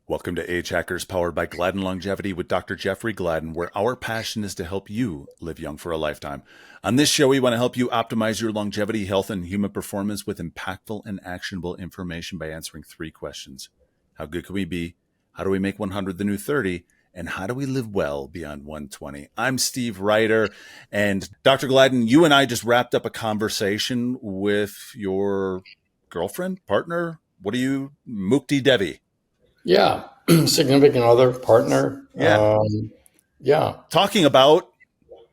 Welcome to Age Hackers, powered by Gladden Longevity with Dr. Jeffrey Gladden, where our passion is to help you live young for a lifetime. On this show, we want to help you optimize your longevity, health, and human performance with impactful and actionable information by answering three questions. How good can we be? How do we make 100 the new 30? And how do we live well beyond 120? I'm Steve Ryder, and Dr. Gladden, you and I just wrapped up a conversation with your girlfriend, partner, Mukti Devi. Yeah, significant other, partner. Yeah. Talking about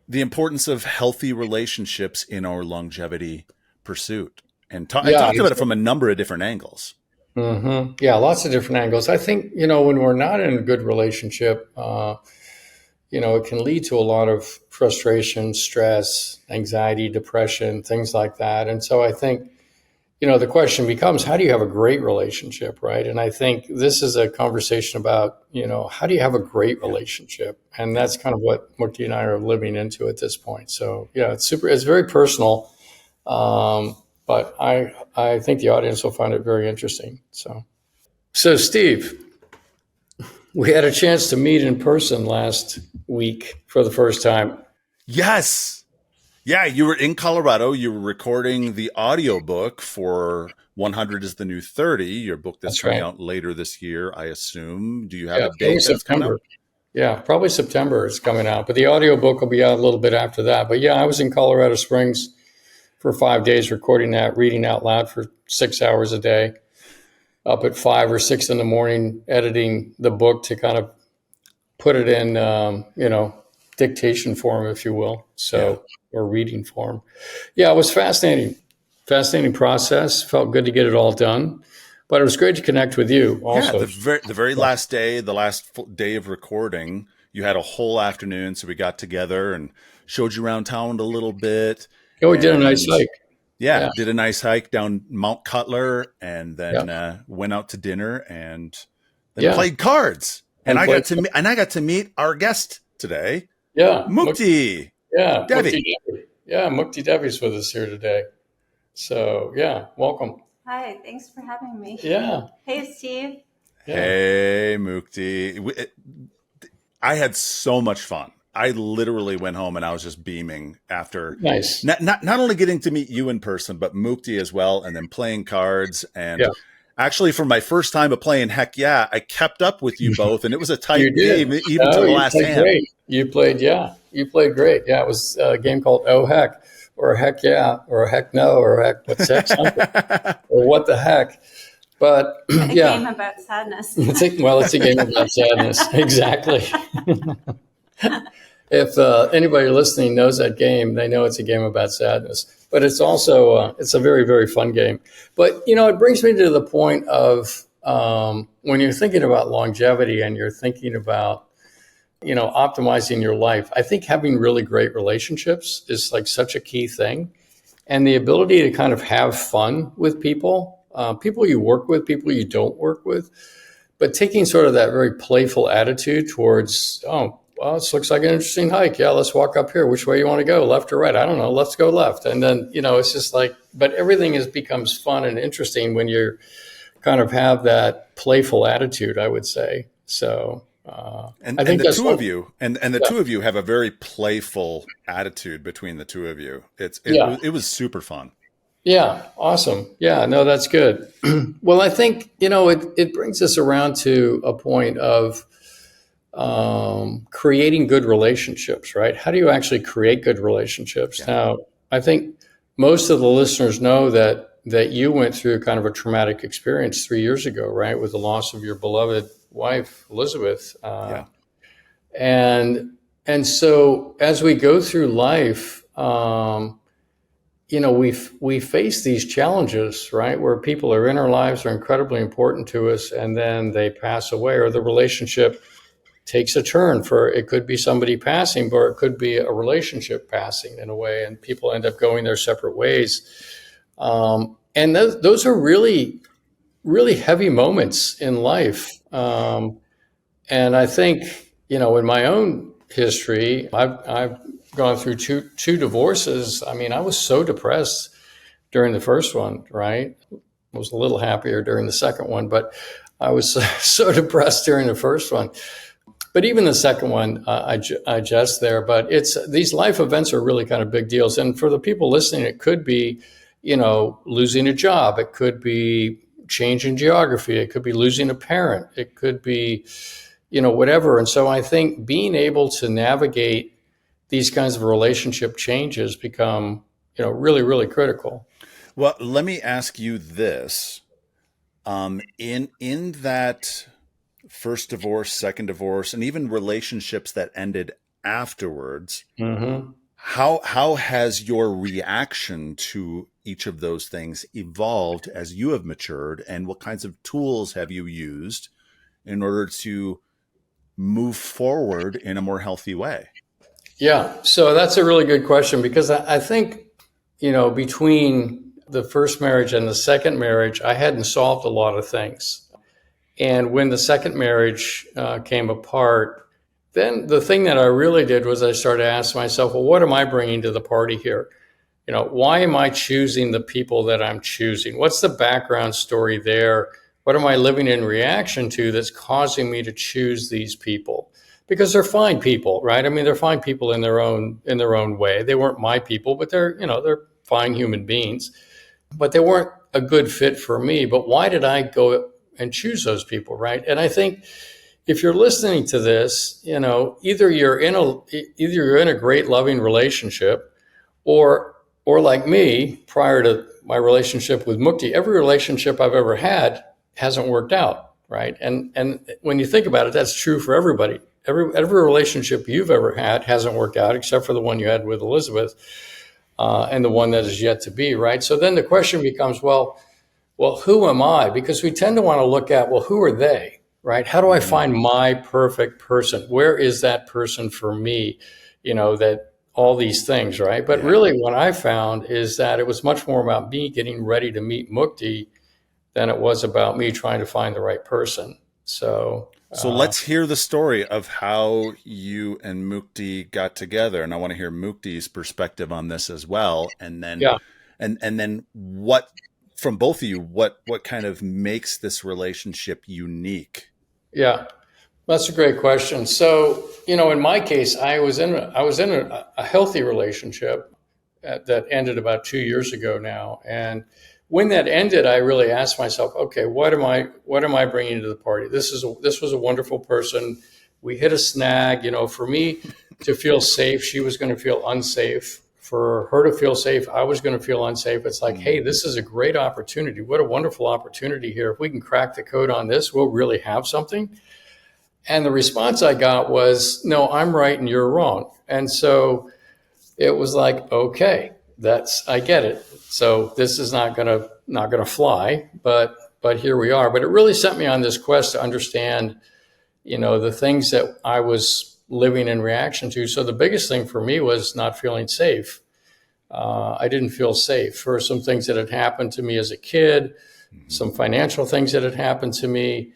the importance of healthy relationships in our longevity pursuit. And talked about it from a number of different angles. Mm-hmm. Yeah, lots of different angles. I think, when we're not in a good relationship, it can lead to a lot of frustration, stress, anxiety, depression, things like that. And so I think, the question becomes, how do you have a great relationship, right? And I think this is a conversation about, how do you have a great relationship? And that's kind of what Mukti and I are living into at this point. So, it's very personal, but I think the audience will find it very interesting. So Steve, we had a chance to meet in person last week for the first time. Yes. Yeah, you were in Colorado. You were recording the audiobook for 100 is the New 30, your book that's coming out later this year, I assume. Do you have a date that's coming out? Yeah, probably September it's coming out. But the audiobook will be out a little bit after that. But yeah, I was in Colorado Springs for 5 days recording that, reading out loud for 6 hours a day, up at 5 or 6 in the morning, editing the book to kind of put it in, dictation form, if you will. Or reading form. Yeah, it was fascinating process. Felt good to get it all done, but it was great to connect with you also. Yeah, the very last day, the last day of recording, you had a whole afternoon. So we got together and showed you around town a little bit. Yeah, we did a nice hike. Yeah, did a nice hike down Mount Cutler and then went out to dinner and then played cards. And I got to meet our guest today. Yeah. Mukti. Yeah, Devi. Mukti Devi's with us here today. So, welcome. Hi, thanks for having me. Yeah. Hey, Steve. Yeah. Hey, Mukti. I had so much fun. I literally went home and I was just beaming after not only getting to meet you in person, but Mukti as well, and then playing cards. And actually, for my first time of playing Heck Yeah, I kept up with you both, and it was a tight game, even to the last hand. Great. You played great. Yeah, it was a game called Oh Heck, or Heck Yeah, or Heck No, or Heck What's Heck Something, or What the Heck. But a game about sadness. It's a game about sadness. Exactly. If anybody listening knows that game, they know it's a game about sadness. But it's also it's a very, very fun game. But it brings me to the point of when you're thinking about longevity and you're thinking about optimizing your life, I think having really great relationships is like such a key thing. And the ability to kind of have fun with people you work with, people you don't work with, but taking sort of that very playful attitude towards, this looks like an interesting hike. Yeah, let's walk up here. Which way you want to go, left or right? I don't know. Let's go left. And then, it's just like, but everything becomes fun and interesting when you kind of have that playful attitude, I would say. So, I think the two of you, and the two of you have a very playful attitude between the two of you. It was super fun. Yeah. Awesome. Yeah, no, that's good. Well, I think, it brings us around to a point of creating good relationships, right? How do you actually create good relationships? Yeah. Now, I think most of the listeners know that you went through kind of a traumatic experience 3 years ago, right? With the loss of your beloved wife, Elizabeth. And so as we go through life, we face these challenges, right? Where people are in our lives are incredibly important to us, and then they pass away, or the relationship takes a turn. It could be somebody passing, or it could be a relationship passing in a way, and people end up going their separate ways. And those are really, really heavy moments in life. And I think, in my own history, I've gone through two divorces. I mean, I was so depressed during the first one, right? I was a little happier during the second one, but I was so depressed during the first one. But even the second one, I jest there. But these life events are really kind of big deals. And for the people listening, it could be, losing a job. It could be changing geography. It could be losing a parent. It could be, whatever. And so I think being able to navigate these kinds of relationship changes become, really, really critical. Well, let me ask you this. In that first divorce, second divorce, and even relationships that ended afterwards, Mm-hmm. how has your reaction to each of those things evolved as you have matured, and what kinds of tools have you used in order to move forward in a more healthy way? Yeah, so that's a really good question because I think, between the first marriage and the second marriage, I hadn't solved a lot of things. And when the second marriage came apart, then the thing that I really did was I started asking myself, well, what am I bringing to the party here? Why am I choosing the people that I'm choosing? What's the background story there? What am I living in reaction to that's causing me to choose these people? Because they're fine people, right? I mean, they're fine people in their own way. They weren't my people, but they're fine human beings. But they weren't a good fit for me. But why did I go and choose those people, right? And I think if you're listening to this, either you're in a great loving relationship, or like me, prior to my relationship with Mukti, every relationship I've ever had hasn't worked out, right? And when you think about it, that's true for everybody. Every relationship you've ever had hasn't worked out, except for the one you had with Elizabeth, and the one that is yet to be, right? So then the question becomes, well, who am I? Because we tend to want to look at, well, who are they, right? How do I find my perfect person? Where is that person for me? That all these things, right? But really what I found is that it was much more about me getting ready to meet Mukti than it was about me trying to find the right person. So let's hear the story of how you and Mukti got together. And I want to hear Mukti's perspective on this as well. And then, and then what, from both of you, what kind of makes this relationship unique? Yeah, that's a great question. So, in my case, I was in a healthy relationship that ended about 2 years ago now. And when that ended, I really asked myself, okay, what am I bringing to the party? This was a wonderful person. We hit a snag, for me to feel safe, she was going to feel unsafe. For her to feel safe, I was going to feel unsafe. It's like, hey, this is a great opportunity. What a wonderful opportunity here. If we can crack the code on this, we'll really have something. And the response I got was, no, I'm right and you're wrong. And so it was like, okay, I get it. So this is not gonna fly, but here we are. But it really sent me on this quest to understand, the things that I was living in reaction to. So the biggest thing for me was not feeling safe. I didn't feel safe for some things that had happened to me as a kid, some financial things that had happened to me.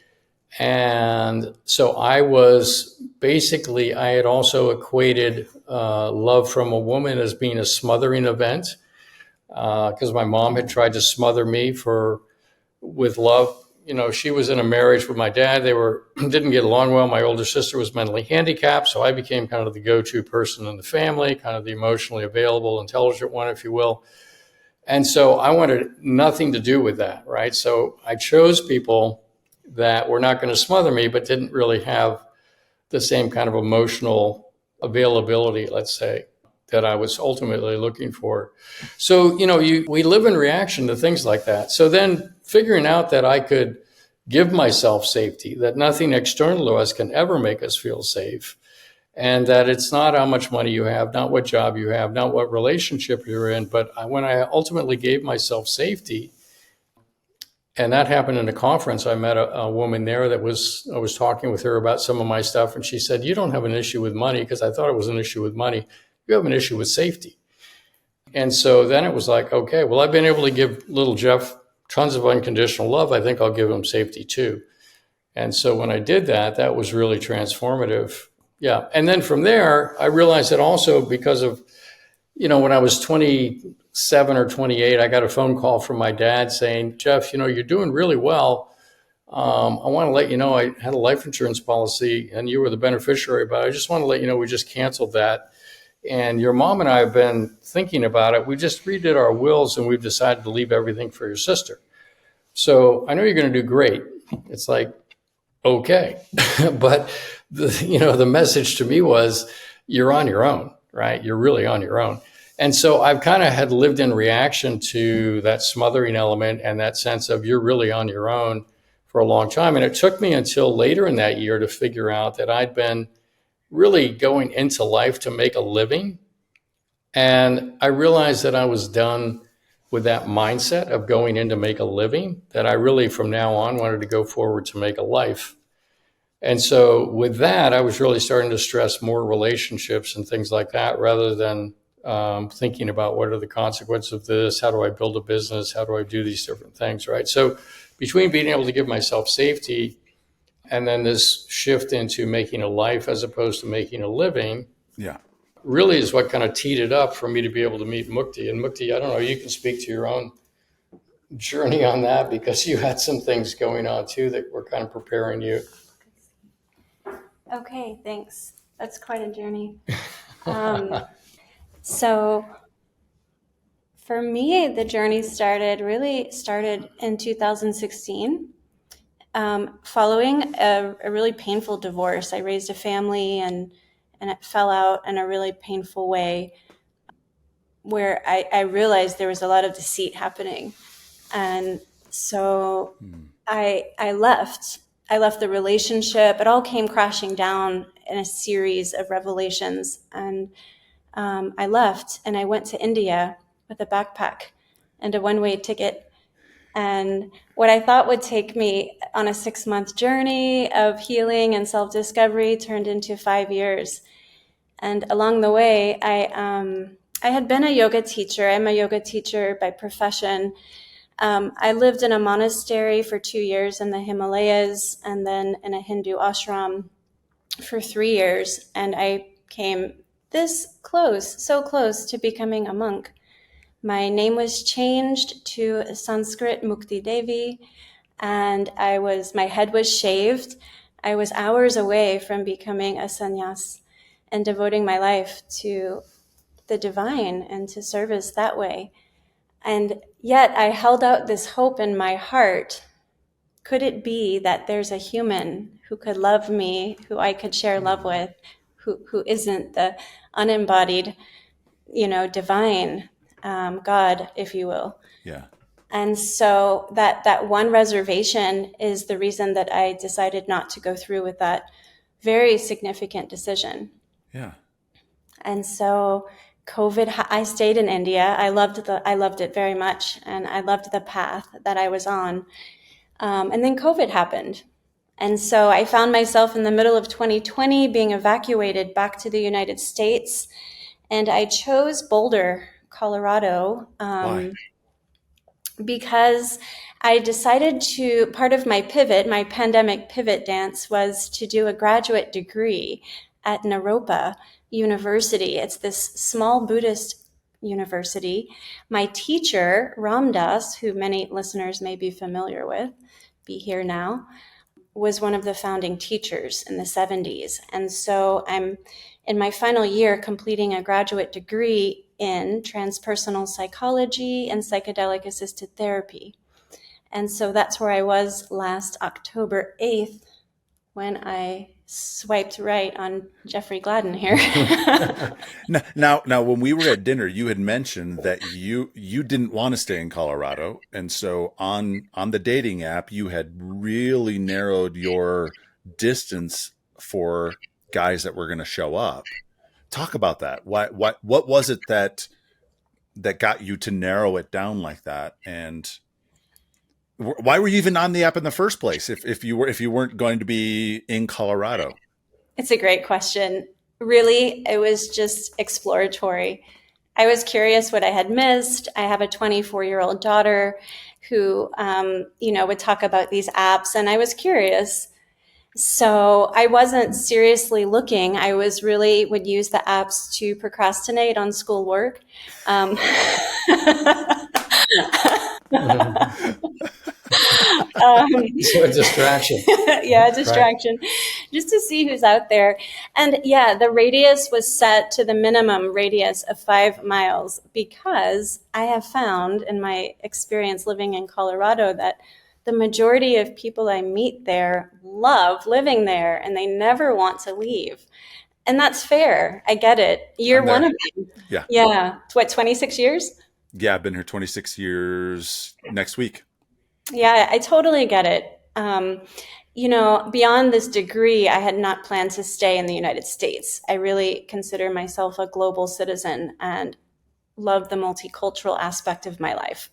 And so I had also equated love from a woman as being a smothering event, because my mom had tried to smother me with love. She was in a marriage with my dad. They didn't get along well. My older sister was mentally handicapped, so I became kind of the go-to person in the family, kind of the emotionally available, intelligent one, if you will. And so I wanted nothing to do with that, right? So I chose people that were not going to smother me, but didn't really have the same kind of emotional availability, let's say, that I was ultimately looking for. So, we live in reaction to things like that. So then figuring out that I could give myself safety, that nothing external to us can ever make us feel safe, and that it's not how much money you have, not what job you have, not what relationship you're in, but when I ultimately gave myself safety, and that happened in a conference. I met a woman there I was talking with her about some of my stuff, and she said, you don't have an issue with money, because I thought it was an issue with money. You have an issue with safety. And so then it was like, okay, well, I've been able to give little Jeff tons of unconditional love. I think I'll give him safety too. And so when I did that, that was really transformative. Yeah. And then from there, I realized that also because of, when I was 27 or 28, I got a phone call from my dad saying, Jeff, you're doing really well. I want to let you know I had a life insurance policy and you were the beneficiary, but I just want to let you know we just canceled that. And your mom and I have been thinking about it. We just redid our wills and we've decided to leave everything for your sister. So I know you're going to do great. It's like, okay. But the message to me was you're on your own, right? You're really on your own. And so I've kind of had lived in reaction to that smothering element and that sense of you're really on your own for a long time. And it took me until later in that year to figure out that I'd been really going into life to make a living. And I realized that I was done with that mindset of going in to make a living, that I really from now on wanted to go forward to make a life. And so with that, I was really starting to stress more relationships and things like that rather than thinking about what are the consequences of this? How do I build a business? How do I do these different things, right? So between being able to give myself safety and then this shift into making a life as opposed to making a living, Yeah. really is what kind of teed it up for me to be able to meet Mukti. And Mukti, I don't know, you can speak to your own journey on that because you had some things going on too that were kind of preparing you. Okay, thanks. That's quite a journey. So for me, the journey started in 2016. Following a really painful divorce. I raised a family and it fell out in a really painful way where I realized there was a lot of deceit happening. And so I left. I left the relationship. It all came crashing down in a series of revelations. And I left and I went to India with a backpack and a one-way ticket. And what I thought would take me on a 6-month journey of healing and self-discovery turned into 5 years. And along the way, I had been a yoga teacher. I'm a yoga teacher by profession. I lived in a monastery for 2 years in the Himalayas and then in a Hindu ashram for 3 years. And I came this close, so close to becoming a monk. My name was changed to Sanskrit Mukti Devi, and my head was shaved. I was hours away from becoming a sannyas and devoting my life to the divine and to service that way. And yet I held out this hope in my heart. Could it be that there's a human who could love me, who I could share love with, who isn't the unembodied, divine God, if you will? Yeah. And so that one reservation is the reason that I decided not to go through with that very significant decision. Yeah. And so I stayed in India. I loved it very much, and I loved the path that I was on. And then COVID happened. And so I found myself in the middle of 2020 being evacuated back to the United States. And I chose Boulder, Colorado, Why? because I decided part of my pandemic pivot dance was to do a graduate degree at Naropa University. It's this small Buddhist university. My teacher, Ram Dass, who many listeners may be familiar with, be here now, was one of the founding teachers in the 70s. And so I'm in my final year completing a graduate degree in transpersonal psychology and psychedelic assisted therapy. And so that's where I was last October 8th when I swiped right on Jeffrey Gladden here. Now, when we were at dinner, you had mentioned that you didn't want to stay in Colorado, and so on the dating app, you had really narrowed your distance for guys that were going to show up. Talk about that. What was it that got you to narrow it down like that, and why were you even on the app in the first place if you weren't going to be in Colorado? It's a great question. Really, it was just exploratory. I was curious what I had missed. I have a 24-year-old daughter who, would talk about these apps, and I was curious. So I wasn't seriously looking. I would use the apps to procrastinate on schoolwork. So a distraction. Yeah, a distraction, just to see who's out there. And yeah, the radius was set to the minimum radius of 5 miles because I have found in my experience living in Colorado that the majority of people I meet there love living there and they never want to leave. And that's fair. I get it. You're one of them. Yeah. Yeah. What, 26 years? Yeah, I've been here 26 years next week. Yeah, I totally get it. Beyond this degree, I had not planned to stay in the United States. I really consider myself a global citizen and love the multicultural aspect of my life,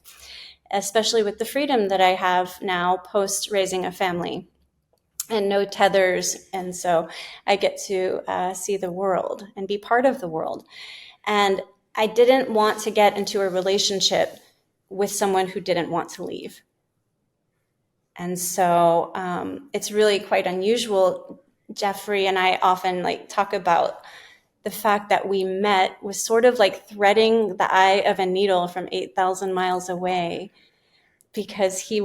especially with the freedom that I have now post raising a family and no tethers. And so I get to see the world and be part of the world. And I didn't want to get into a relationship with someone who didn't want to leave. And so it's really quite unusual. Jeffrey and I often talk about the fact that we met was sort of like threading the eye of a needle from 8,000 miles away, because he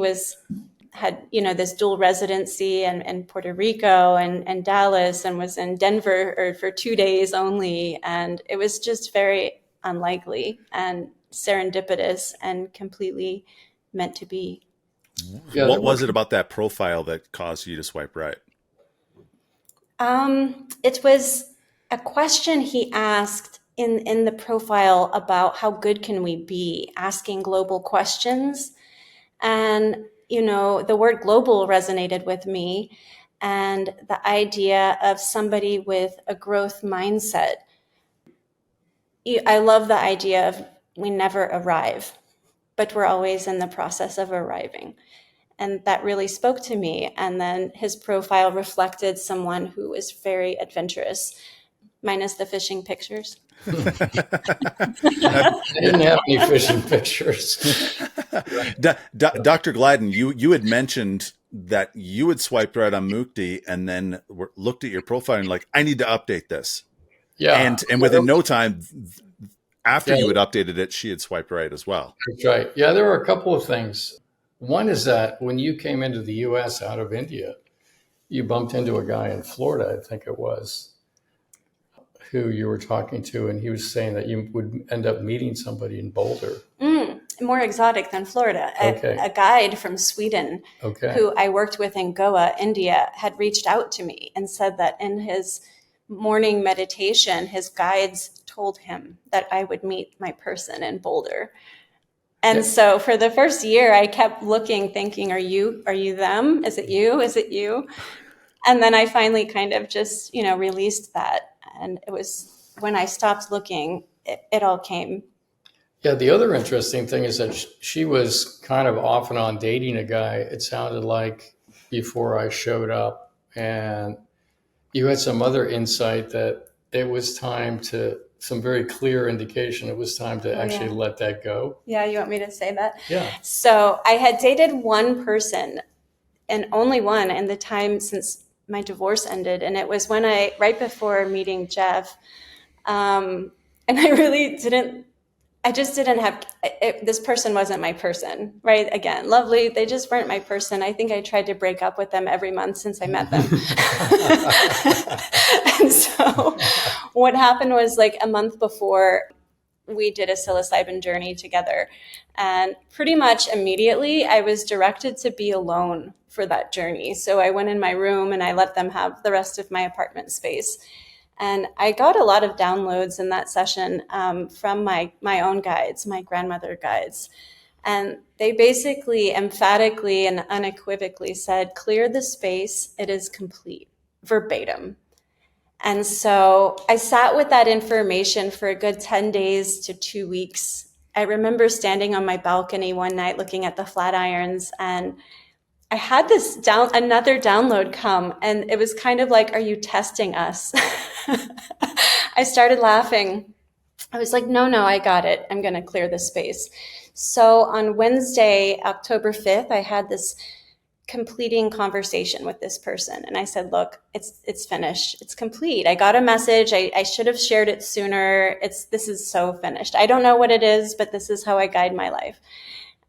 had this dual residency in Puerto Rico and Dallas, and was in Denver for 2 days only. And it was just very unlikely and serendipitous and completely meant to be. Yeah, what was it about that profile that caused you to swipe right? It was a question he asked in the profile about how good can we be, asking global questions. And, the word global resonated with me, and the idea of somebody with a growth mindset. I love the idea of we never arrive, but we're always in the process of arriving. And that really spoke to me. And then his profile reflected someone who is very adventurous, minus the fishing pictures. I didn't have any fishing pictures. Dr. Gladden, you had mentioned that you had swiped right on Mukti and then looked at your profile and I need to update this. Yeah. And within no time after you had updated it, she had swiped right as well. That's right. Yeah, there were a couple of things. One is that when you came into the U.S. out of India, you bumped into a guy in Florida, I think it was, who you were talking to, and he was saying that you would end up meeting somebody in Boulder. More exotic than Florida. Okay. A guide from Sweden, who I worked with in Goa, India, had reached out to me and said that in his morning meditation, his guides told him that I would meet my person in Boulder. And so for the first year, I kept looking, thinking, are you them? Is it you? Is it you? And then I finally kind of just, released that. And it was when I stopped looking, it all came. Yeah, the other interesting thing is that she was kind of off and on dating a guy, it sounded like, before I showed up. And you had some other insight that it was time to, some very clear indication it was time to actually let that go. Yeah, you want me to say that? Yeah. So I had dated one person, and only one, in the time since my divorce ended. And it was right before meeting Jeff. And I just didn't have, this person wasn't my person, right? Again, lovely. They just weren't my person. I think I tried to break up with them every month since I met them. And so what happened was a month before, we did a psilocybin journey together. And pretty much immediately I was directed to be alone for that journey. So I went in my room and I let them have the rest of my apartment space. And I got a lot of downloads in that session from my own guides, my grandmother guides. And they basically emphatically and unequivocally said, clear the space, it is complete, verbatim. And so I sat with that information for a good 10 days to 2 weeks. I remember standing on my balcony one night looking at the Flatirons, and I had another download come, and it was kind of like, are you testing us? I started laughing. I was like, no, I got it. I'm going to clear the space. So on Wednesday, October 5th, I had this completing conversation with this person. And I said, look, it's finished. It's complete. I got a message. I should have shared it sooner. This is so finished. I don't know what it is, but this is how I guide my life.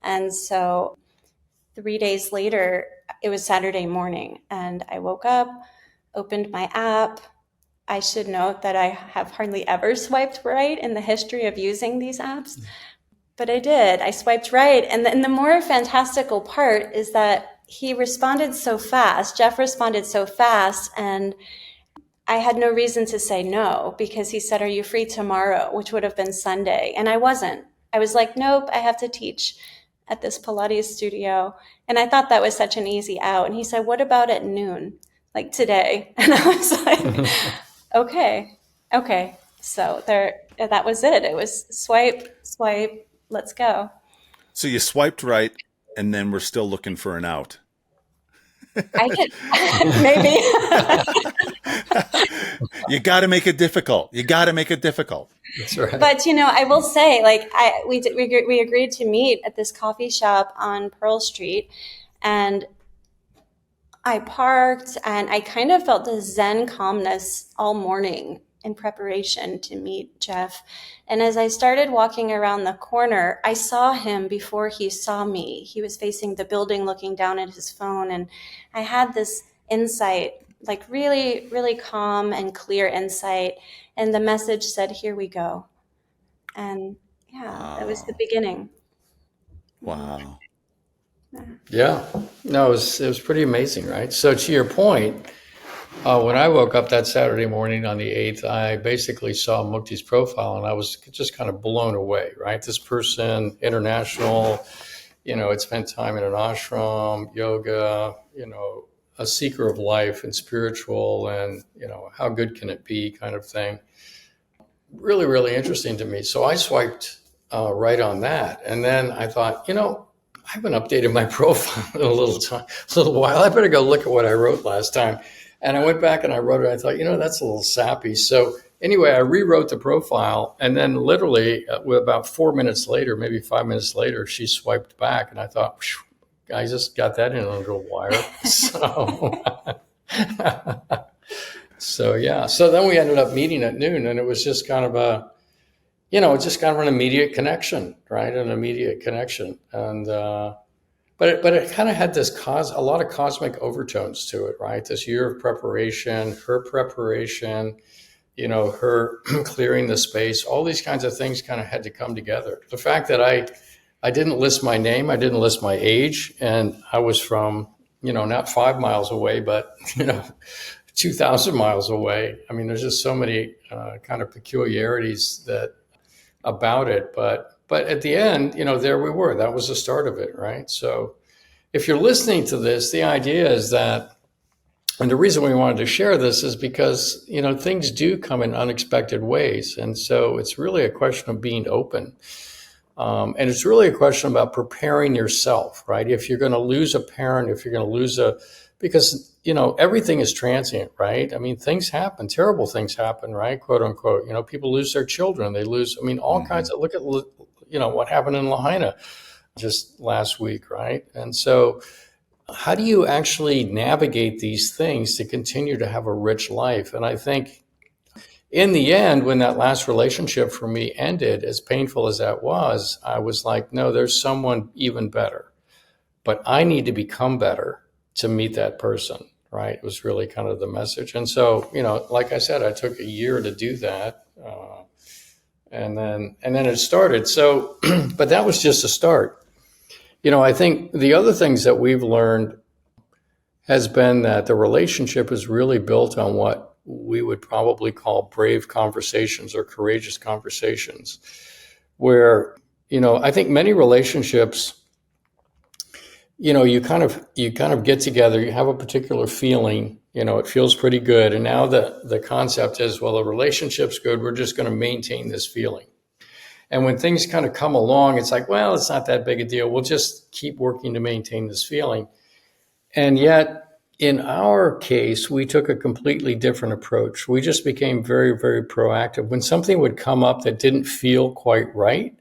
And so 3 days later, it was Saturday morning, and I woke up, opened my app. I should note that I have hardly ever swiped right in the history of using these apps, but I did. I swiped right. And the more fantastical part is that he responded so fast. Jeff responded so fast, and I had no reason to say no, because he said, "Are you free tomorrow?" which would have been Sunday. And I wasn't. I was like, "Nope, I have to teach at this Pilates studio." And I thought that was such an easy out. And he said, "What about at noon, like today?" And I was like, okay. So that was it. It was swipe, let's go. So you swiped right, and then we're still looking for an out. I could maybe. You got to make it difficult. That's right. But I will say, like, we agreed to meet at this coffee shop on Pearl Street, and I parked, and I kind of felt the Zen calmness all morning in preparation to meet Jeff. And as I started walking around the corner, I saw him before he saw me. He was facing the building, looking down at his phone, and I had this insight, like really, really calm and clear insight. And the message said, "Here we go." And yeah, that was the beginning. Wow. Yeah. No, it was pretty amazing, right? So to your point, when I woke up that Saturday morning on the 8th, I basically saw Mukti's profile, and I was just kind of blown away, right? This person, international, had spent time in an ashram, yoga, a seeker of life and spiritual, and, how good can it be kind of thing. Really, really interesting to me. So I swiped right on that. And then I thought, I haven't updated my profile in a little while. I better go look at what I wrote last time. And I went back and I wrote it. I thought, that's a little sappy. So anyway, I rewrote the profile. And then literally about 4 minutes later, maybe 5 minutes later, she swiped back. And I thought, I just got that in under a wire. So yeah. So then we ended up meeting at noon, and it was just kind of an immediate connection, right? An immediate connection. And, but it kind of had a lot of cosmic overtones to it, right? This year of preparation, her preparation, her clearing the space, all these kinds of things kind of had to come together. The fact that I didn't list my name, I didn't list my age, and I was from, not 5 miles away, but, 2,000 miles away. I mean, there's just so many kind of peculiarities about it, but at the end, there we were. That was the start of it, right? So if you're listening to this, the idea is that, and the reason we wanted to share this is because, things do come in unexpected ways. And so it's really a question of being open. And it's really a question about preparing yourself, right? If you're going to lose a parent, if you're going to lose because, everything is transient, right? I mean, things happen, terrible things happen, right? Quote unquote. People lose their children. They lose, all kinds of, look at, what happened in Lahaina just last week, right? And so how do you actually navigate these things to continue to have a rich life? And I think in the end, when that last relationship for me ended, as painful as that was, I was like, no, there's someone even better, but I need to become better to meet that person, right? It was really kind of the message. And so, like I said, I took a year to do that. And then it started. So, but that was just a start. I think the other things that we've learned has been that the relationship is really built on what we would probably call brave conversations or courageous conversations, where, I think many relationships, you kind of get together, you have a particular feeling, it feels pretty good. And now the concept is, well, the relationship's good. We're just going to maintain this feeling. And when things kind of come along, it's like, well, it's not that big a deal. We'll just keep working to maintain this feeling. And yet in our case, we took a completely different approach. We just became very, very proactive. When something would come up that didn't feel quite right,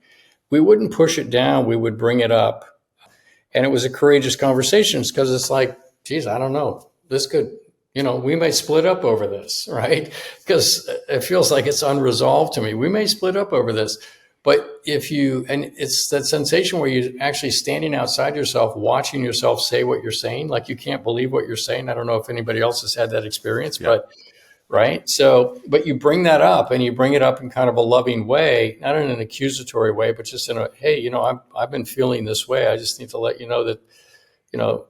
we wouldn't push it down. We would bring it up. And it was a courageous conversation because it's like, geez, I don't know. This could, we may split up over this, right? Because it feels like it's unresolved to me. We may split up over this. But and it's that sensation where you're actually standing outside yourself, watching yourself say what you're saying, like you can't believe what you're saying. I don't know if anybody else has had that experience, but right. So, but you bring that up and you bring it up in kind of a loving way, not in an accusatory way, but just in a, hey, I've been feeling this way. I just need to let you know that,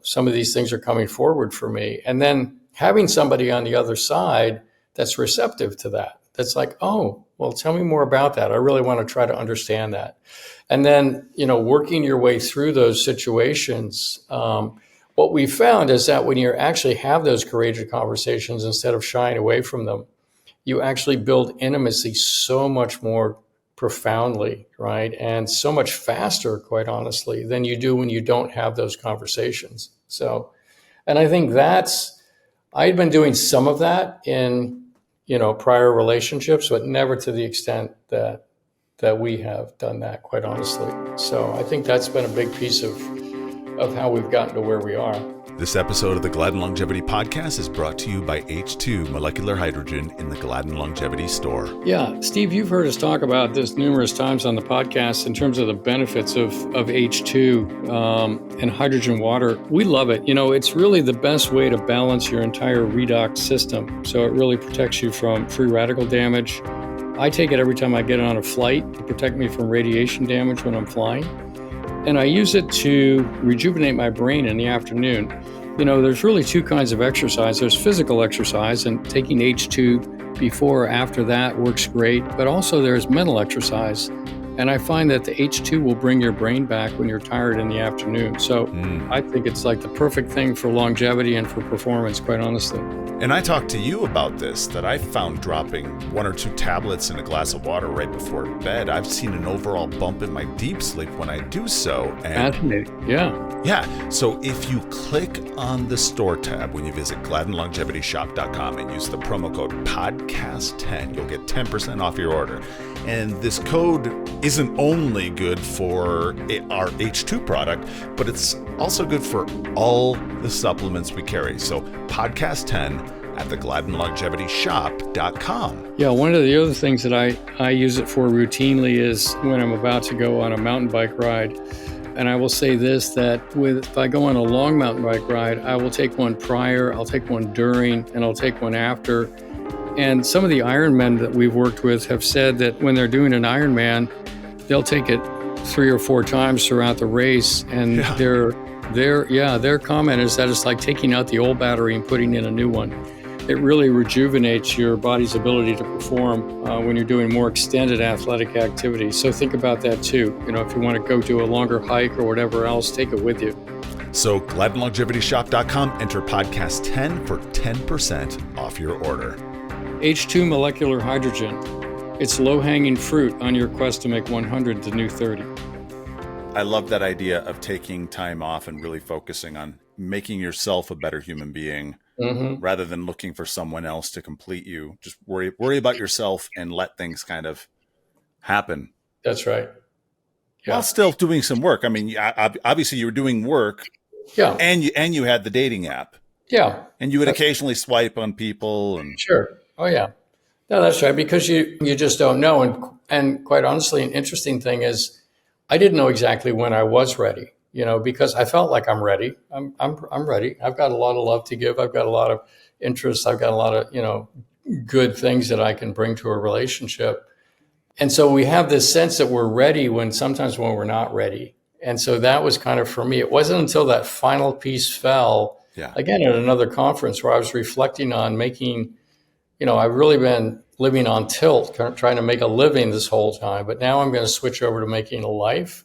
some of these things are coming forward for me. And then having somebody on the other side that's receptive to that. That's like, oh, well, tell me more about that. I really want to try to understand that. And then, working your way through those situations, what we found is that when you actually have those courageous conversations, instead of shying away from them, you actually build intimacy so much more profoundly, right? And so much faster, quite honestly, than you do when you don't have those conversations. So, and I think I'd been doing some of that in, prior relationships, but never to the extent that we have done that, quite honestly. So I think that's been a big piece of how we've gotten to where we are. This episode of the Gladden Longevity Podcast is brought to you by H2 Molecular Hydrogen in the Gladden Longevity store. Yeah, Steve, you've heard us talk about this numerous times on the podcast in terms of the benefits of H2 and hydrogen water. We love it. It's really the best way to balance your entire redox system. So it really protects you from free radical damage. I take it every time I get on a flight to protect me from radiation damage when I'm flying. And I use it to rejuvenate my brain in the afternoon. There's really two kinds of exercise. There's physical exercise, and taking H2 before or after that works great. But also there's mental exercise. And I find that the H2 will bring your brain back when you're tired in the afternoon. So I think it's like the perfect thing for longevity and for performance, quite honestly. And I talked to you about this, that I found dropping 1 or 2 tablets in a glass of water right before bed. I've seen an overall bump in my deep sleep when I do so. And fascinating. Yeah. Yeah. So if you click on the store tab when you visit GladdenLongevityShop.com and use the promo code podcast10, you'll get 10% off your order. And this code isn't only good for our H2 product, but it's also good for all the supplements we carry. So podcast 10 at the GladdenLongevityShop.com. Yeah, one of the other things that I use it for routinely is when I'm about to go on a mountain bike ride. And I will say this, that if I go on a long mountain bike ride, I will take one prior, I'll take one during, and I'll take one after. And some of the Ironmen that we've worked with have said that when they're doing an Ironman, they'll take it 3 or 4 times throughout the race. And their comment is that it's like taking out the old battery and putting in a new one. It really rejuvenates your body's ability to perform when you're doing more extended athletic activity. So think about that too. If you want to go do a longer hike or whatever else, take it with you. So GladdenLongevityShop.com, enter podcast 10 for 10% off your order. H2 molecular hydrogen. It's low-hanging fruit on your quest to make 100 the new 30. I love that idea of taking time off and really focusing on making yourself a better human being rather than looking for someone else to complete you. Just worry about yourself and let things kind of happen. That's right. Yeah. While still doing some work. I mean, obviously you were doing work. Yeah. And you had the dating app. Yeah. And you would occasionally swipe on people and sure. Oh yeah. No, that's right. Because you just don't know. And quite honestly, an interesting thing is I didn't know exactly when I was ready, because I felt like I'm ready. I'm ready. I've got a lot of love to give. I've got a lot of interests. I've got a lot of, good things that I can bring to a relationship. And so we have this sense that we're ready sometimes when we're not ready. And so that was kind of, for me, it wasn't until that final piece fell, again, at another conference where I was reflecting on making, I've really been living on tilt, trying to make a living this whole time, but now I'm going to switch over to making a life.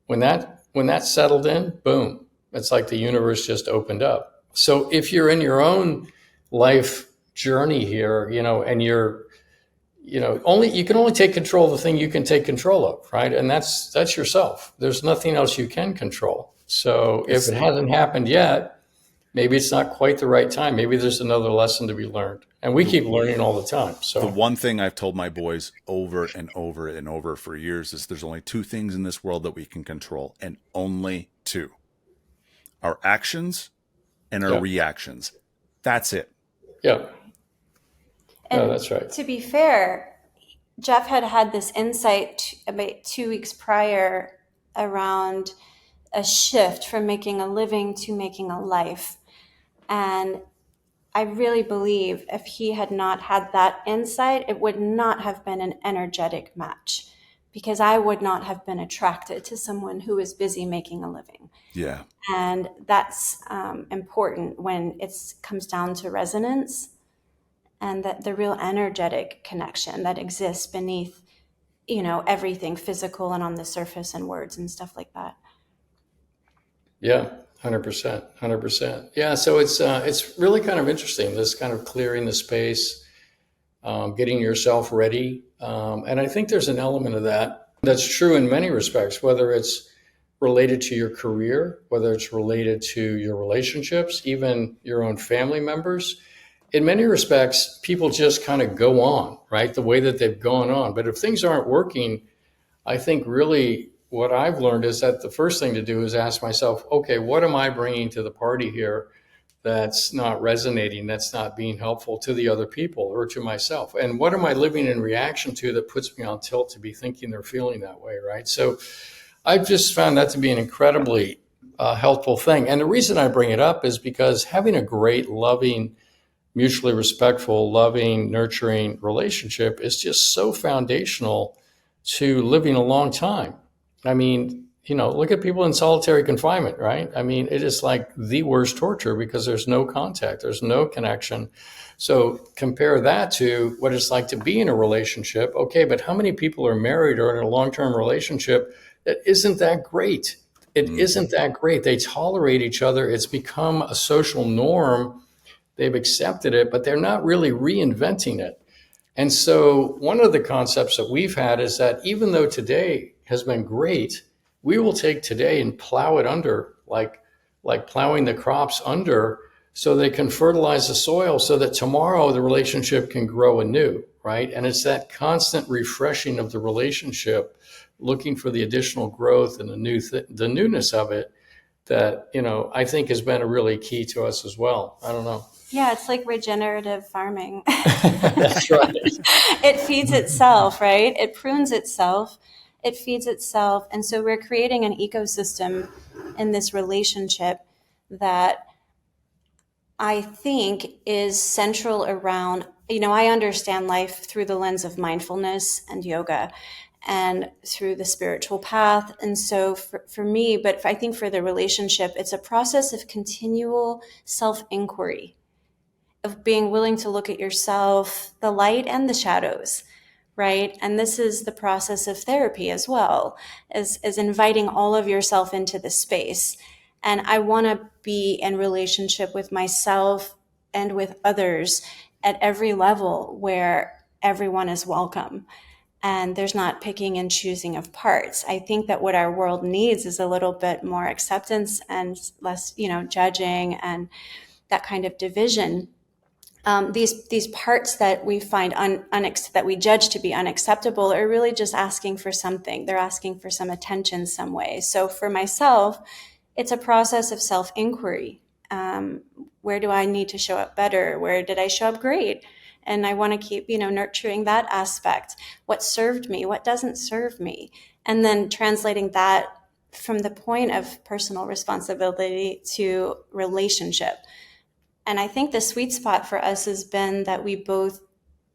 When that settled in, boom, it's like the universe just opened up. So if you're in your own life journey here, and you're, you can only take control of the thing you can take control of, right? And that's yourself. There's nothing else you can control. So if it hasn't happened yet, maybe it's not quite the right time. Maybe there's another lesson to be learned. And we keep learning all the time. So the one thing I've told my boys over and over and over for years is there's only 2 things in this world that we can control, and only 2. Our actions and our reactions. That's it. Yeah. And no, that's right. To be fair, Jeff had this insight about 2 weeks prior around a shift from making a living to making a life. And I really believe if he had not had that insight, it would not have been an energetic match, because I would not have been attracted to someone who is busy making a living. Yeah. And that's important when it comes down to resonance and that the real energetic connection that exists beneath, everything physical and on the surface and words and stuff like that. Yeah, 100%, 100%. Yeah, so it's really kind of interesting, this kind of clearing the space, getting yourself ready. And I think there's an element of that that's true in many respects, whether it's related to your career, whether it's related to your relationships, even your own family members. In many respects, people just kind of go on, right? The way that they've gone on. But if things aren't working, I think really what I've learned is that the first thing to do is ask myself, okay, what am I bringing to the party here that's not resonating, that's not being helpful to the other people or to myself? And what am I living in reaction to that puts me on tilt to be thinking or feeling that way, right? So I've just found that to be an incredibly helpful thing. And the reason I bring it up is because having a great, loving, mutually respectful, loving, nurturing relationship is just so foundational to living a long time. I mean, look at people in solitary confinement, right? I mean, it is like the worst torture because there's no contact, there's no connection. So compare that to what it's like to be in a relationship. Okay, but how many people are married or in a long-term relationship that isn't that great? It isn't that great. They tolerate each other. It's become a social norm. They've accepted it, but they're not really reinventing it. And so one of the concepts that we've had is that even though today has been great, we will take today and plow it under, like plowing the crops under, so they can fertilize the soil so that tomorrow the relationship can grow anew, right? And it's that constant refreshing of the relationship, looking for the additional growth and the newness of it that, I think has been a really key to us as well. I don't know. Yeah, it's like regenerative farming. That's right. It feeds itself, right? It prunes itself. It feeds itself. And so we're creating an ecosystem in this relationship that I think is central around, I understand life through the lens of mindfulness and yoga and through the spiritual path. And so for me, but I think for the relationship, it's a process of continual self-inquiry, of being willing to look at yourself, the light and the shadows, right? And this is the process of therapy as well, as inviting all of yourself into the space. And I want to be in relationship with myself and with others at every level where everyone is welcome. And there's not picking and choosing of parts. I think that what our world needs is a little bit more acceptance and less, judging and that kind of division. These parts that we find that we judge to be unacceptable are really just asking for something. They're asking for some attention some way. So for myself, it's a process of self-inquiry. Where do I need to show up better? Where did I show up great? And I want to keep, nurturing that aspect. What served me? What doesn't serve me? And then translating that from the point of personal responsibility to relationship. And I think the sweet spot for us has been that we both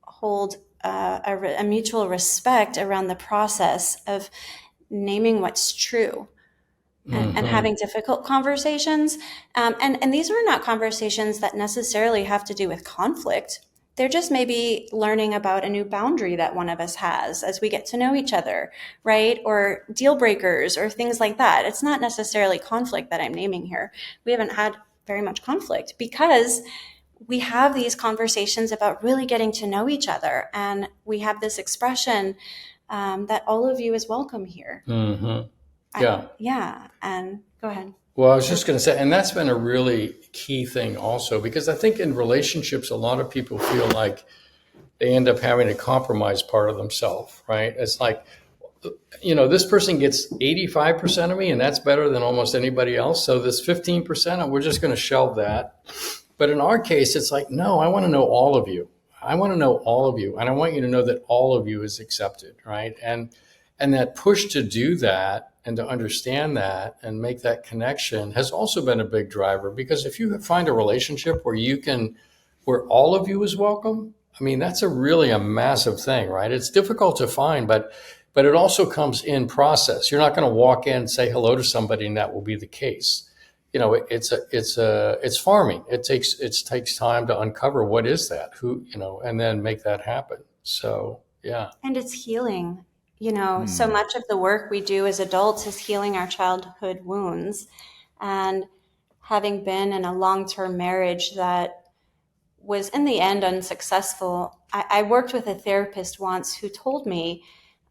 hold a mutual respect around the process of naming what's true and having difficult conversations. And these are not conversations that necessarily have to do with conflict. They're just maybe learning about a new boundary that one of us has as we get to know each other, right? Or deal breakers or things like that. It's not necessarily conflict that I'm naming here. We haven't had very much conflict because we have these conversations about really getting to know each other. And we have this expression that all of you is welcome here. Yeah. And go ahead. Well, I was just going to say, and that's been a really key thing also, because I think in relationships, a lot of people feel like they end up having to compromise part of themselves, right? It's like, this person gets 85% of me, and that's better than almost anybody else. So this 15%, we're just going to shelve that. But in our case, it's like, no, I want to know all of you. I want to know all of you, and I want you to know that all of you is accepted, right? And that push to do that and to understand that and make that connection has also been a big driver, because if you find a relationship where all of you is welcome, I mean, that's a massive thing, right? It's difficult to find, but it also comes in process. You're not going to walk in, say hello to somebody, and that will be the case. It's farming. It takes time to uncover what is that, and then make that happen. So, yeah. And it's healing. So much of the work we do as adults is healing our childhood wounds. And having been in a long-term marriage that was in the end unsuccessful, I worked with a therapist once who told me,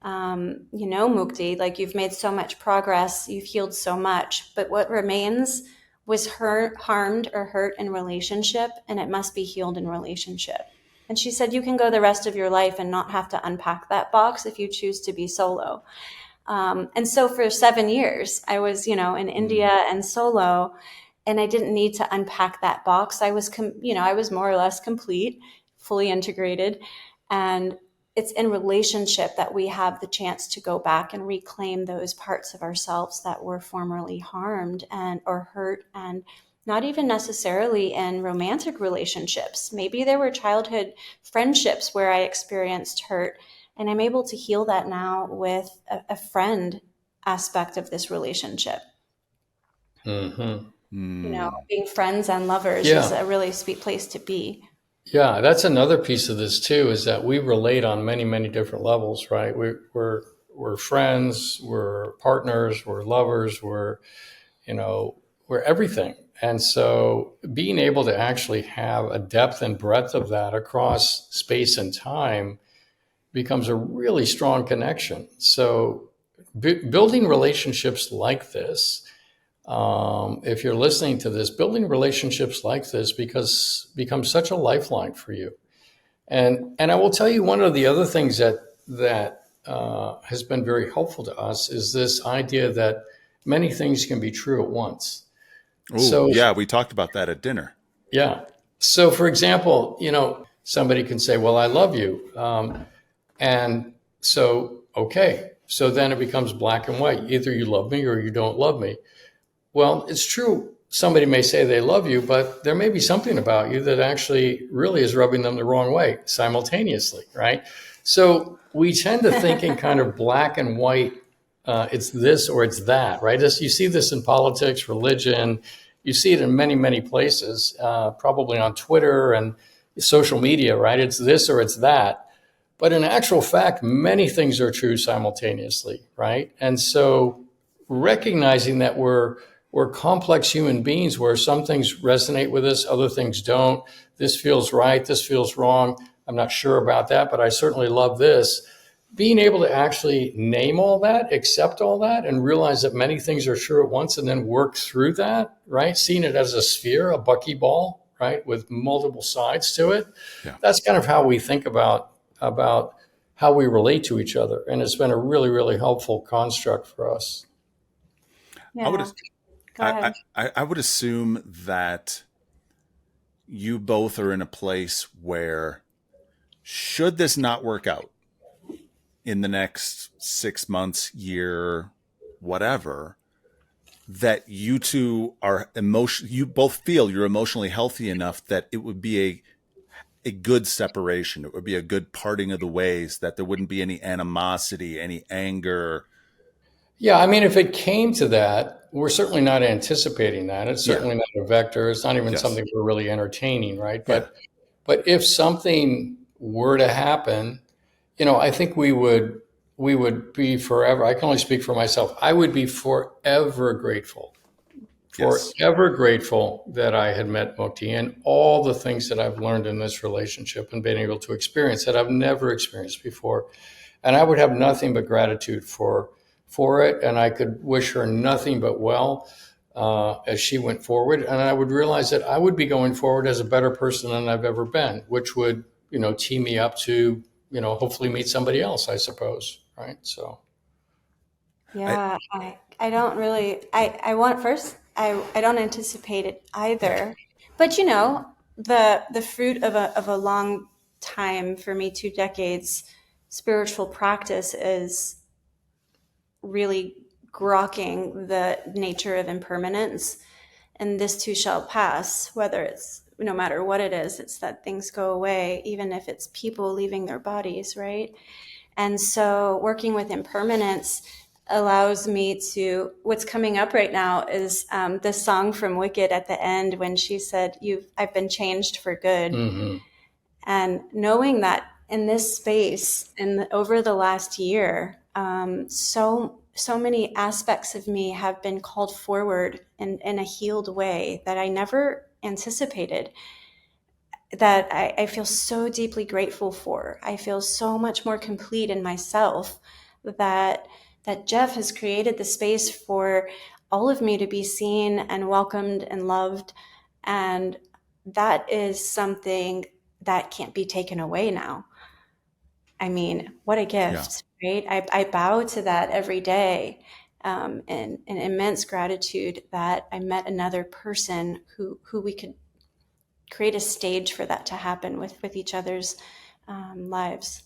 Mukti, like, you've made so much progress, you've healed so much, but what remains was harmed or hurt in relationship, and it must be healed in relationship. And she said, you can go the rest of your life and not have to unpack that box if you choose to be solo. And so for 7 years, I was, in India and solo, and I didn't need to unpack that box. I was, I was more or less complete, fully integrated. And it's in relationship that we have the chance to go back and reclaim those parts of ourselves that were formerly harmed or hurt, and not even necessarily in romantic relationships. Maybe there were childhood friendships where I experienced hurt, and I'm able to heal that now with a friend aspect of this relationship. Being friends and lovers is a really sweet place to be. Yeah, that's another piece of this too, is that we relate on many, many different levels, right? We're friends, we're partners, we're lovers, we're everything. And so being able to actually have a depth and breadth of that across space and time becomes a really strong connection. So building relationships like this, if you're listening to this, building relationships like this becomes such a lifeline for you. And I will tell you, one of the other things that has been very helpful to us is this idea that many things can be true at once. Oh, yeah, we talked about that at dinner. Yeah. So, for example, somebody can say, well, I love you. And so, okay. So then it becomes black and white. Either you love me or you don't love me. Well, it's true. Somebody may say they love you, but there may be something about you that actually really is rubbing them the wrong way simultaneously, right? So we tend to think in kind of black and white. It's this or it's that, right? You see this in politics, religion. You see it in many, many places, probably on Twitter and social media, right? It's this or it's that. But in actual fact, many things are true simultaneously, right? And so recognizing that we're complex human beings, where some things resonate with us, other things don't. This feels right, this feels wrong. I'm not sure about that, but I certainly love this. Being able to actually name all that, accept all that, and realize that many things are true at once, and then work through that, right? Seeing it as a sphere, a buckyball, right, with multiple sides to it. Yeah. That's kind of how we think about how we relate to each other. And it's been a really, really helpful construct for us. Yeah. I would assume that you both are in a place where, should this not work out in the next 6 months, year, whatever, that you two are you both feel you're emotionally healthy enough that it would be a good separation. It would be a good parting of the ways, that there wouldn't be any animosity, any anger. Yeah, I mean, if it came to that, we're certainly not anticipating that. It's certainly not a vector. It's not even something we're really entertaining, right? But if something were to happen, I think we would be forever. I can only speak for myself. I would be forever grateful that I had met Mukti, and all the things that I've learned in this relationship and been able to experience that I've never experienced before. And I would have nothing but gratitude for it. And I could wish her nothing but well as she went forward. And I would realize that I would be going forward as a better person than I've ever been, which would, tee me up to, hopefully meet somebody else, I suppose. Right. So. Yeah, I don't really, I don't anticipate it either. But the fruit of a long time for me, 2 decades, spiritual practice is really grokking the nature of impermanence. And this too shall pass, whether it's, no matter what it is, it's that things go away, even if it's people leaving their bodies, right? And so working with impermanence allows me to, what's coming up right now is this song from Wicked at the end when she said, I've been changed for good. Mm-hmm. And knowing that in this space and over the last year, so many aspects of me have been called forward in a healed way that I never anticipated, that I feel so deeply grateful for. I feel so much more complete in myself that Jeff has created the space for all of me to be seen and welcomed and loved. And that is something that can't be taken away now. I mean, what a gift, right? I bow to that every day, and immense gratitude that I met another person who we could create a stage for that to happen with each other's lives.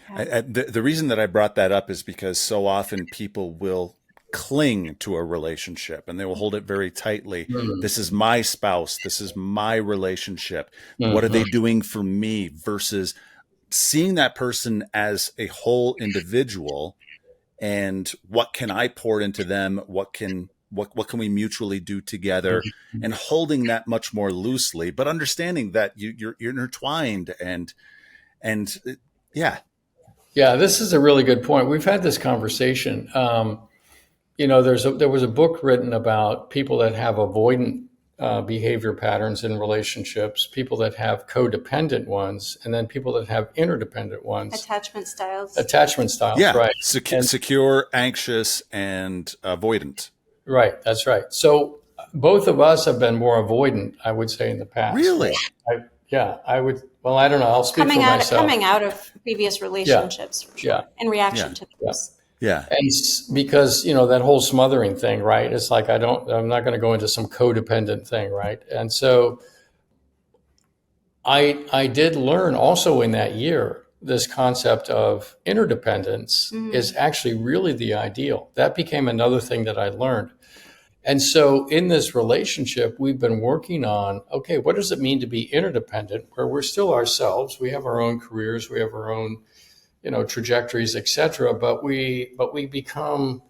Yeah. The reason that I brought that up is because so often people will cling to a relationship and they will hold it very tightly. Mm-hmm. This is my spouse. This is my relationship. Mm-hmm. What are they doing for me? Versus seeing that person as a whole individual, and what can I pour into them? What can we mutually do together, and holding that much more loosely, but understanding that you're intertwined and yeah. Yeah, this is a really good point. We've had this conversation. There was a book written about people that have avoidant behavior patterns in relationships, people that have codependent ones, and then people that have interdependent ones. Attachment styles, yeah. Right. Secure, anxious, and avoidant. Right, that's right. So both of us have been more avoidant, I would say, in the past. Really? I would. Well, I don't know. I'll speak for myself. Coming out of previous relationships, for sure, in reaction to those. Yeah. And because, that whole smothering thing, right? It's like, I'm not going to go into some codependent thing, right? And so I did learn also in that year, this concept of interdependence is actually really the ideal. That became another thing that I learned. And so in this relationship, we've been working on, okay, what does it mean to be interdependent, where we're still ourselves? We have our own careers, we have our own, trajectories, et cetera, but we become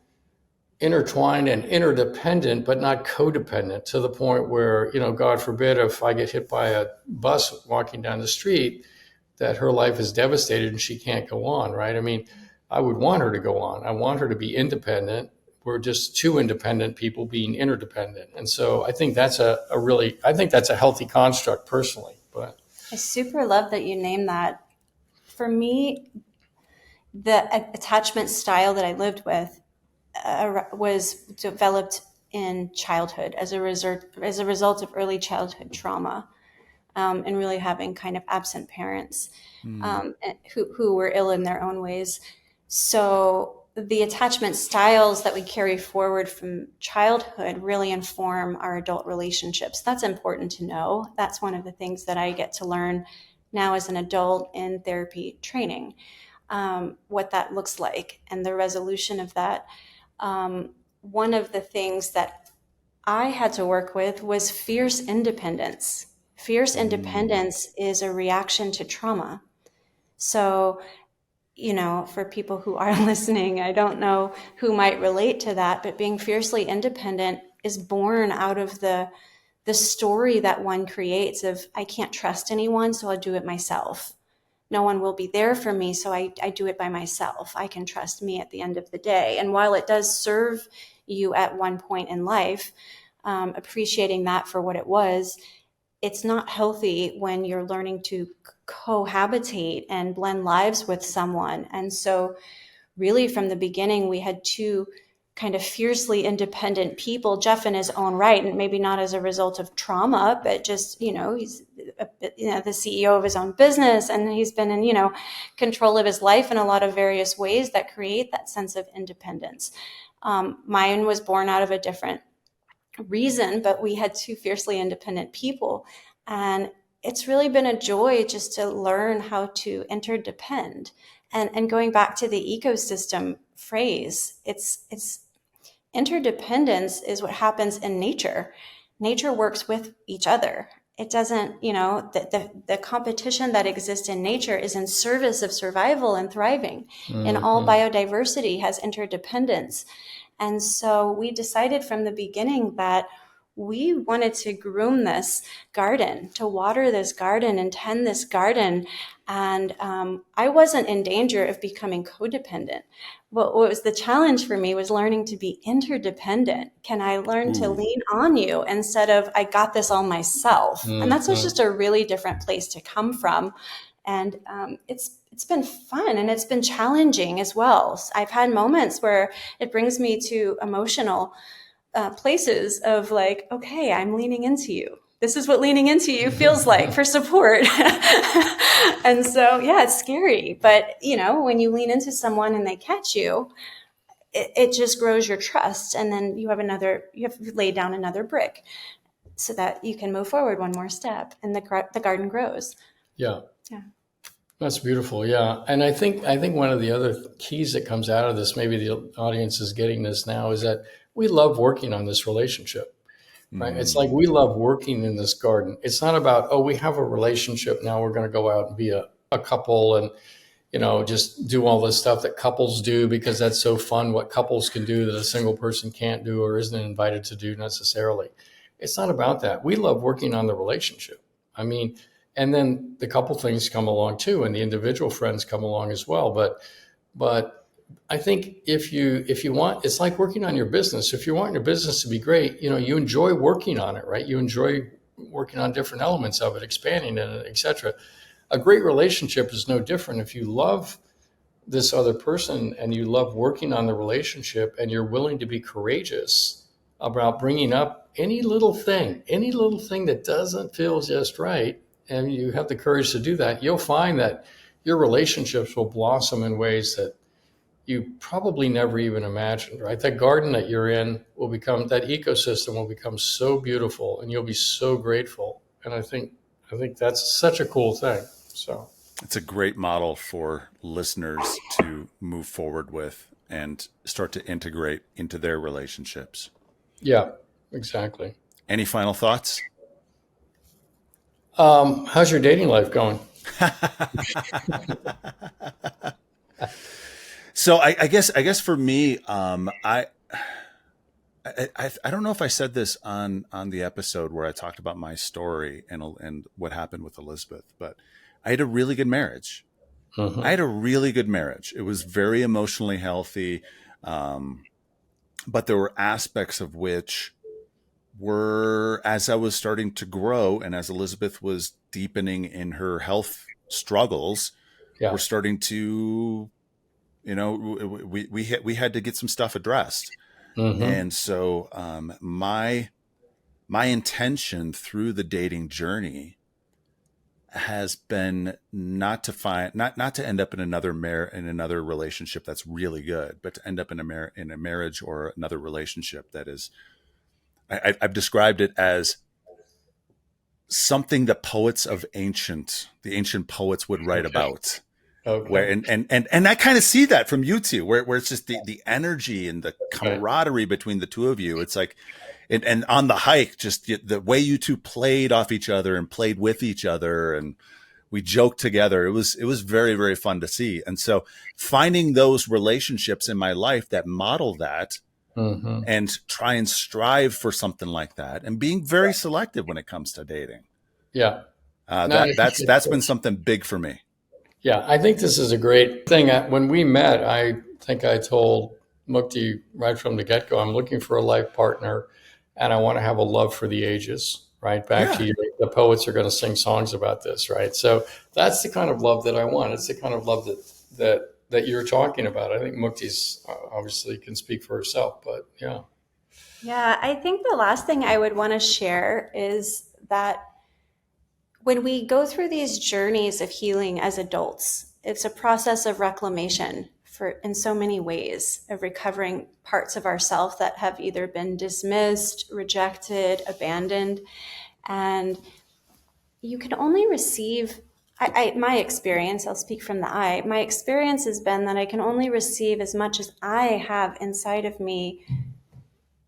intertwined and interdependent, but not codependent, to the point where, God forbid, if I get hit by a bus walking down the street, that her life is devastated and she can't go on, right? I mean, I would want her to go on. I want her to be independent. We're just two independent people being interdependent. And so I think that's a healthy construct personally. But I super love that you named that. For me, the attachment style that I lived with was developed in childhood as a result of early childhood trauma, and really having kind of absent parents who were ill in their own ways. So the attachment styles that we carry forward from childhood really inform our adult relationships. That's important to know. That's one of the things that I get to learn now as an adult in therapy training, what that looks like and the resolution of that. One of the things that I had to work with was fierce independence. Fierce independence is a reaction to trauma. So, for people who are listening, I don't know who might relate to that, but being fiercely independent is born out of the story that one creates of, I can't trust anyone, so I'll do it myself. No one will be there for me, so I do it by myself. I can trust me at the end of the day. And while it does serve you at one point in life, appreciating that for what it was, it's not healthy when you're learning to cohabitate and blend lives with someone. And so really from the beginning, we had two kind of fiercely independent people, Jeff in his own right, and maybe not as a result of trauma, but just, he's the CEO of his own business, and he's been in, control of his life in a lot of various ways that create that sense of independence. Mine was born out of a different reason, but we had two fiercely independent people, and it's really been a joy just to learn how to interdepend. And going back to the ecosystem phrase, it's interdependence is what happens in nature. Nature works with each other. It doesn't, the competition that exists in nature is in service of survival and thriving. And all biodiversity has interdependence. And so we decided from the beginning that we wanted to groom this garden, to water this garden and tend this garden. And I wasn't in danger of becoming codependent. What was the challenge for me was learning to be interdependent. Can I learn to lean on you instead of I got this all myself? And that's just a really different place to come from. And it's been fun, and it's been challenging as well. I've had moments where it brings me to emotional places of like, okay, I'm leaning into you. This is what leaning into you feels like for support. And so, yeah, it's scary. But, when you lean into someone and they catch you, it just grows your trust. And then you have to lay down another brick so that you can move forward one more step, and the garden grows. Yeah. That's beautiful. Yeah. And I think one of the other keys that comes out of this, maybe the audience is getting this now, is that we love working on this relationship, right? It's like we love working in this garden. It's not about, oh, we have a relationship. Now we're going to go out and be a couple and, just do all this stuff that couples do because that's so fun, what couples can do that a single person can't do or isn't invited to do necessarily. It's not about that. We love working on the relationship. I mean, and then the couple things come along too, and the individual friends come along as well. But I think if you want, it's like working on your business. If you want your business to be great, you enjoy working on it, right? You enjoy working on different elements of it, expanding it, etc. A great relationship is no different. If you love this other person and you love working on the relationship and you're willing to be courageous about bringing up any little thing that doesn't feel just right, and you have the courage to do that, you'll find that your relationships will blossom in ways that you probably never even imagined, right? That garden that you're in that ecosystem will become so beautiful, and you'll be so grateful. And I think that's such a cool thing. So it's a great model for listeners to move forward with and start to integrate into their relationships. Yeah, exactly. Any final thoughts? How's your dating life going? So I guess for me, I don't know if I said this on the episode where I talked about my story and what happened with Elizabeth, but I had a really good marriage. I had a really good marriage. It was very emotionally healthy, but there were aspects of which were, as I was starting to grow and as Elizabeth was deepening in her health struggles, we're starting to, we had to get some stuff addressed. And so my intention through the dating journey has been not to end up in another relationship that's really good, but to end up in a marriage or another relationship that is, I've described it as something the ancient poets would write about. Okay. Where and I kind of see that from you two, where it's just the energy and the camaraderie between the two of you. It's like, and on the hike, just the way you two played off each other and played with each other, and we joked together. It was very, very fun to see. And so finding those relationships in my life that model that, and try and strive for something like that, and being very selective when it comes to dating. Yeah, that's been something big for me. Yeah, I think this is a great thing. When we met, I think I told Mukti right from the get-go, I'm looking for a life partner, and I want to have a love for the ages, right? Back to you, the poets are going to sing songs about this, right? So that's the kind of love that I want. It's the kind of love that you're talking about. I think Mukti's obviously can speak for herself, but yeah. Yeah, I think the last thing I would want to share is that when we go through these journeys of healing as adults, it's a process of reclamation in so many ways, of recovering parts of ourself that have either been dismissed, rejected, abandoned. And you can only receive, my experience, I'll speak from the I, my experience has been that I can only receive as much as I have inside of me,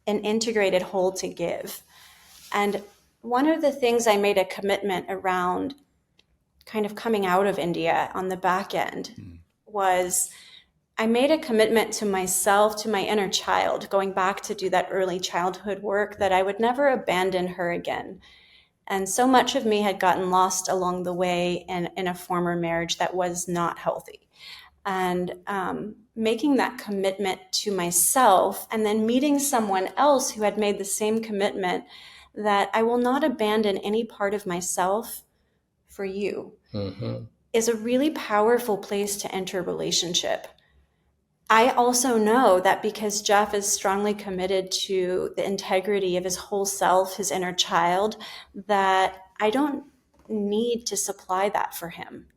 an integrated whole to give. And one of the things I made a commitment around kind of coming out of India on the back end was I made a commitment to myself, to my inner child, going back to do that early childhood work, that I would never abandon her again. And so much of me had gotten lost along the way in a former marriage that was not healthy. And making that commitment to myself, and then meeting someone else who had made the same commitment, that I will not abandon any part of myself for you, is a really powerful place to enter relationship. I also know that because Jeff is strongly committed to the integrity of his whole self, his inner child, that I don't need to supply that for him.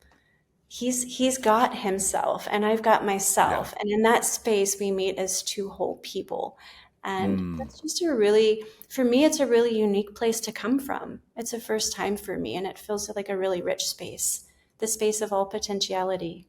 He's got himself and I've got myself. And in that space, we meet as two whole people. And that's just for me, it's a really unique place to come from. It's a first time for me, and it feels like a really rich space, the space of all potentiality.